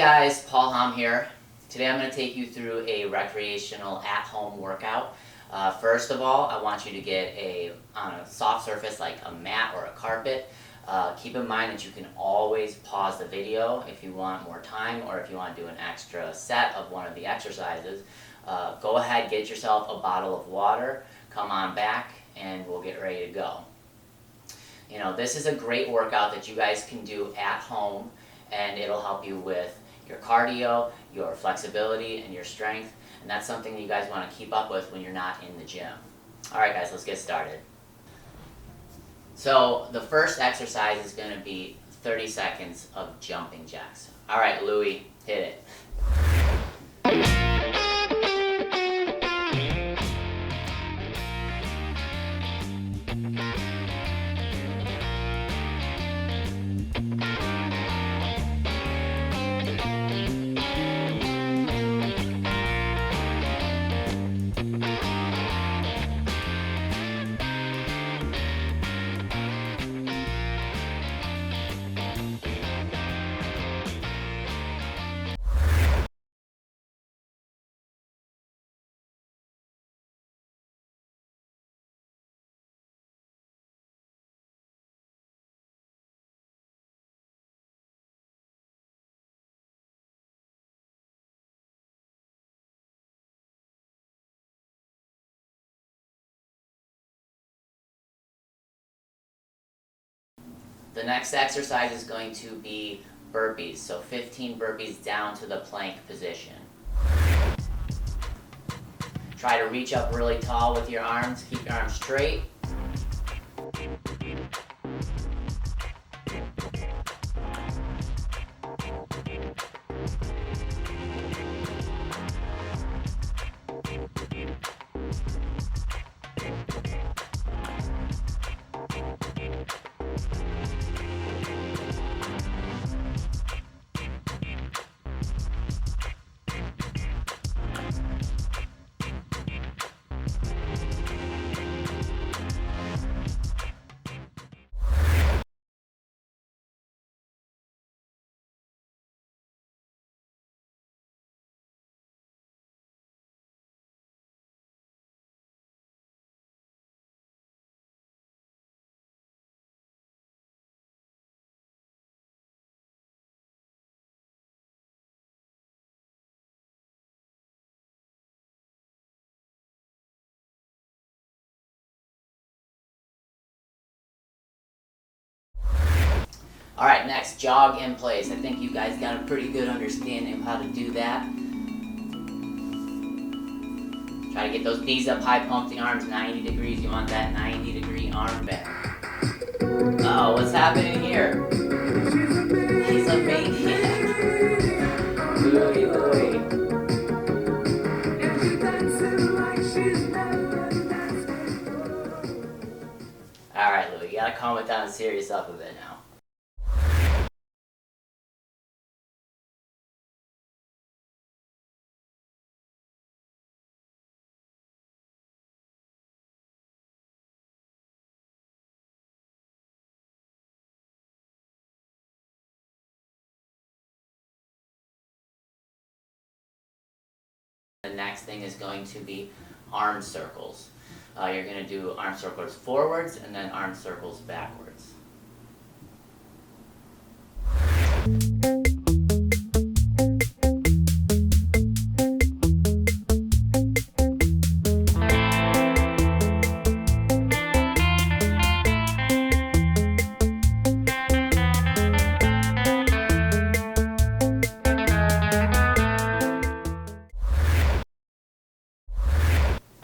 guys, Paul Hamm here. Today I'm going to take you through a recreational at-home workout. First of all, I want you to get on a soft surface like a mat or a carpet. Keep in mind that you can always pause the video if you want more time or if you want to do an extra set of one of the exercises. Go ahead, get yourself a bottle of water, come on back, and we'll get ready to go. You know, this is a great workout that you guys can do at home, and it'll help you with your cardio, your flexibility, and your strength, and that's something that you guys want to keep up with when you're not in the gym. Alright guys, let's get started. So the first exercise is going to be 30 seconds of jumping jacks. Alright Louie, hit it. The next exercise is going to be burpees, so 15 burpees down to the plank position. Try to reach up really tall with your arms, keep your arms straight. Alright, next, jog in place. I think you guys got a pretty good understanding of how to do that. Try to get those knees up high, pump the arms 90 degrees. You want that 90-degree arm bend. Uh-oh, what's happening here? He's a maniac. Louie, Louie. Alright, Louie, you gotta calm it down and serious up a bit now. The next thing is going to be arm circles. You're going to do arm circles forwards and then arm circles backwards.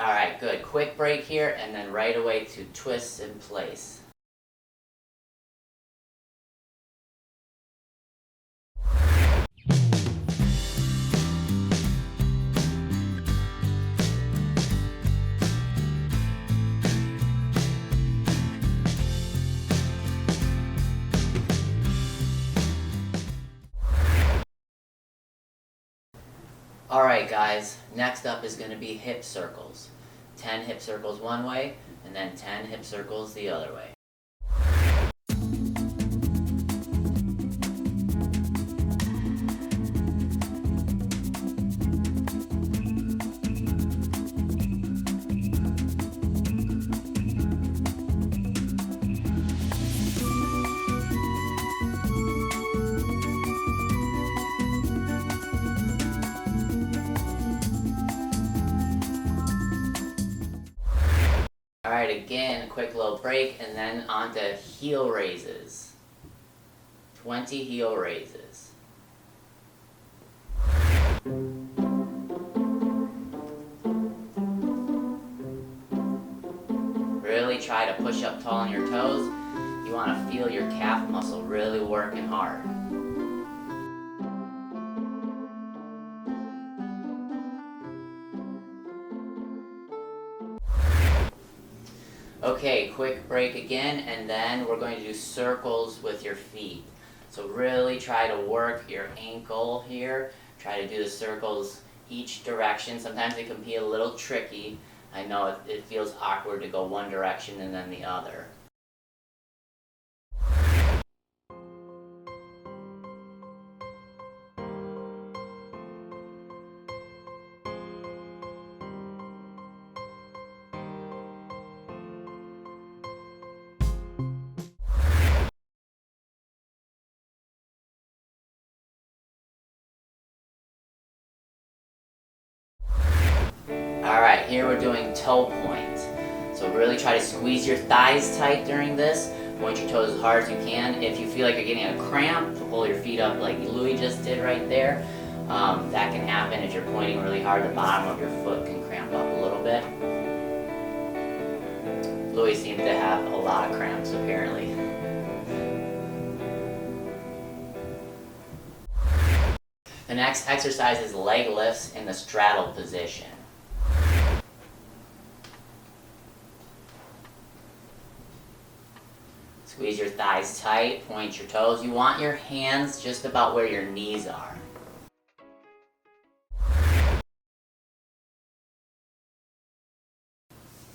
Alright, good. Quick break here, and then right away to twists in place. Alright guys, next up is going to be hip circles. 10 hip circles one way, and then 10 hip circles the other way. Alright, again, a quick little break, and then on to heel raises. 20 heel raises. Really try to push up tall on your toes. You want to feel your calf muscle really working hard. Okay, quick break again, and then we're going to do circles with your feet. So really try to work your ankle here. Try to do the circles each direction. Sometimes it can be a little tricky. I know it feels awkward to go one direction and then the other. Alright, here we're doing toe point. So really try to squeeze your thighs tight during this. Point your toes as hard as you can. If you feel like you're getting a cramp, pull your feet up like Louie just did right there. That can happen if you're pointing really hard. The bottom of your foot can cramp up a little bit. Louie seems to have a lot of cramps apparently. The next exercise is leg lifts in the straddle position. Squeeze your thighs tight, point your toes. You want your hands just about where your knees are.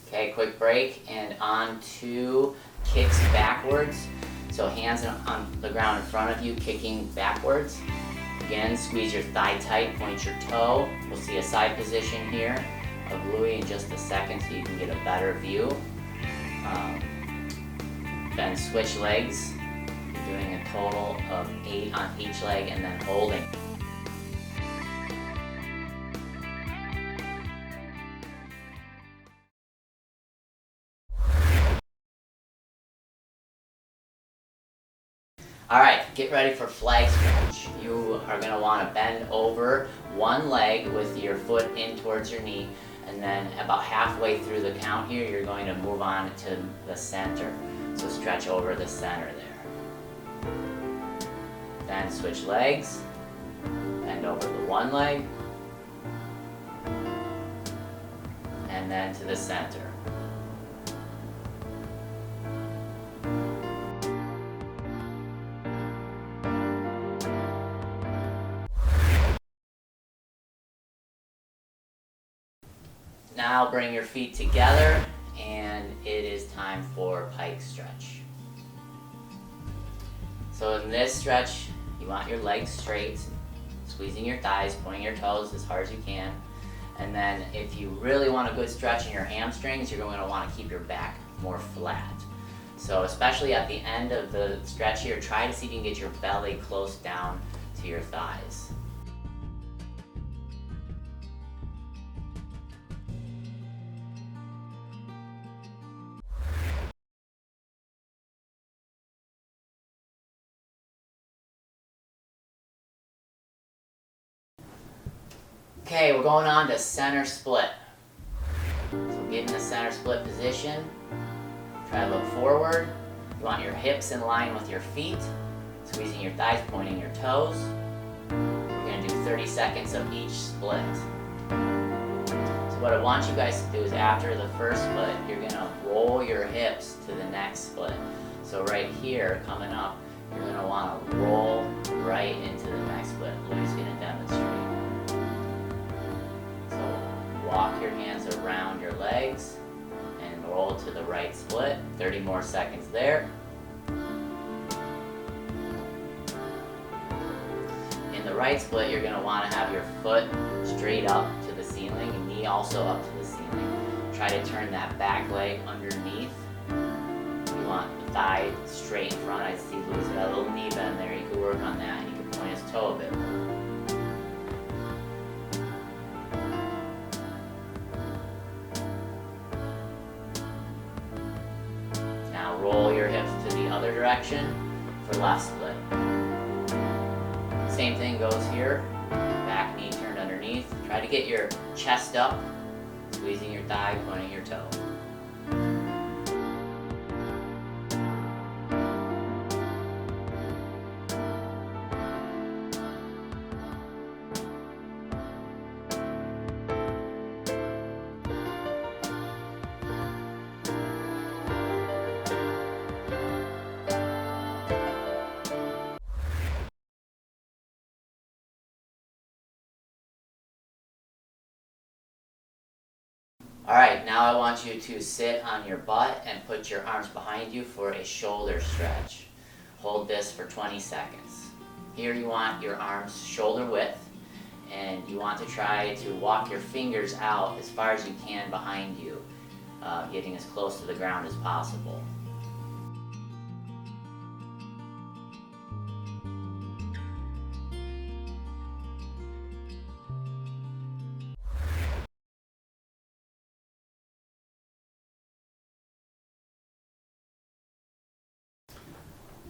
Okay, quick break, and on to kicks backwards. So hands on the ground in front of you, kicking backwards. Again, squeeze your thigh tight, point your toe. We'll see a side position here of Louie in just a second so you can get a better view. Then switch legs, doing a total of 8 on each leg and then holding. Alright, get ready for flag stretch. You are going to want to bend over one leg with your foot in towards your knee, and then about halfway through the count here, you're going to move on to the center. So stretch over the center there. Then switch legs, bend over the one leg, and then to the center. Now bring your feet together, and it is time for pike stretch. So in this stretch, you want your legs straight, squeezing your thighs, pointing your toes as hard as you can. And then if you really want a good stretch in your hamstrings, you're going to want to keep your back more flat. So especially at the end of the stretch here, try to see if you can get your belly close down to your thighs. Okay, we're going on to center split. So get in the center split position. Try to look forward. You want your hips in line with your feet, squeezing your thighs, pointing your toes. We're going to do 30 seconds of each split. So what I want you guys to do is after the first split, you're going to roll your hips to the next split. So right here, coming up, you're going to want to roll right into the next split. Louie's going to demonstrate. Walk your hands around your legs and roll to the right split. 30 more seconds there. In the right split, you're going to want to have your foot straight up to the ceiling, and knee also up to the ceiling. Try to turn that back leg underneath. You want the thigh straight in front. I see Louie's got a little knee bend there. You can work on that. You can point his toe a bit more. roll your hips to the other direction for left split. Same thing goes here. Back knee turned underneath. Try to get your chest up, squeezing your thigh, pointing your toe. Alright, now I want you to sit on your butt and put your arms behind you for a shoulder stretch. Hold this for 20 seconds. Here you want your arms shoulder width, and you want to try to walk your fingers out as far as you can behind you, getting as close to the ground as possible.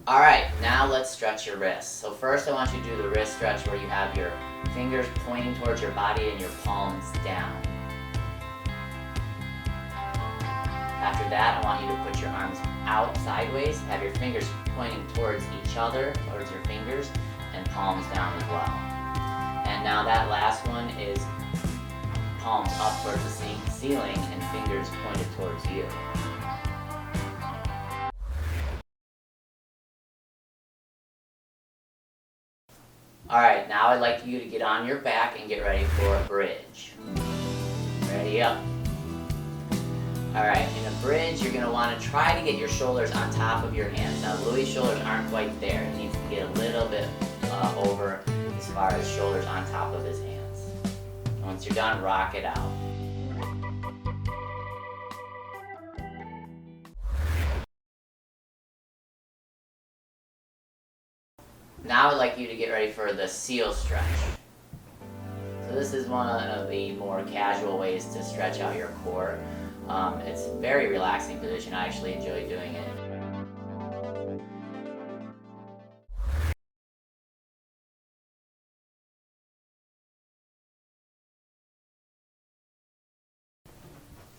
Alright, now let's stretch your wrists. So first I want you to do the wrist stretch where you have your fingers pointing towards your body and your palms down. After that, I want you to put your arms out sideways, have your fingers pointing towards each other, towards your fingers, and palms down as well. And now that last one is palms up towards the ceiling and fingers pointed towards you. Alright, now I'd like you to get on your back and get ready for a bridge. Ready up. Alright, in a bridge you're going to want to try to get your shoulders on top of your hands. Now Louie's shoulders aren't quite there. He needs to get a little bit over as far as shoulders on top of his hands. And once you're done, rock it out. Now I'd like you to get ready for the seal stretch. So this is one of the more casual ways to stretch out your core. It's a very relaxing position. I actually enjoy doing it.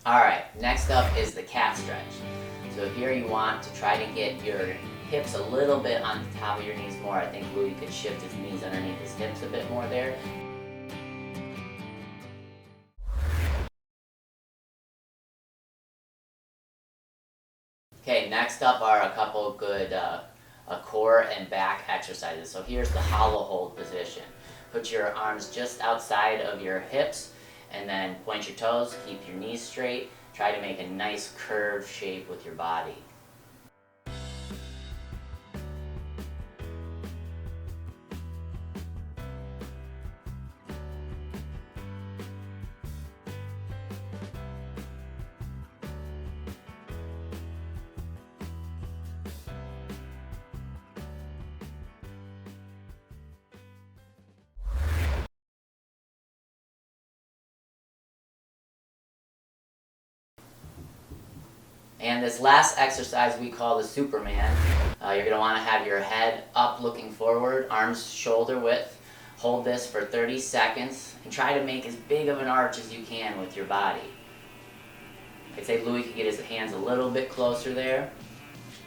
Alright, next up is the cat stretch. So here you want to try to get your hips a little bit on the top of your knees more. I think Louie could shift his knees underneath his hips a bit more there. Okay, next up are a couple good core and back exercises. So here's the hollow hold position. Put your arms just outside of your hips and then point your toes, keep your knees straight. Try to make a nice curved shape with your body. And this last exercise we call the Superman. You're going to want to have your head up looking forward, arms shoulder width. Hold this for 30 seconds and try to make as big of an arch as you can with your body. I'd say Louie could get his hands a little bit closer there,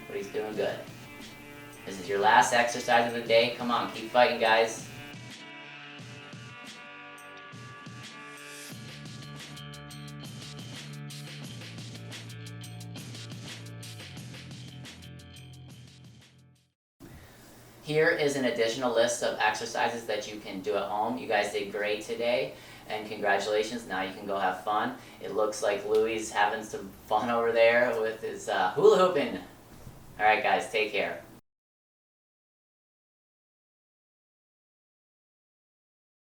but he's doing good. This is your last exercise of the day. Come on, keep fighting, guys. Here is an additional list of exercises that you can do at home. You guys did great today, and congratulations. Now you can go have fun. It looks like Louie's having some fun over there with his hula hooping. All right, guys, take care.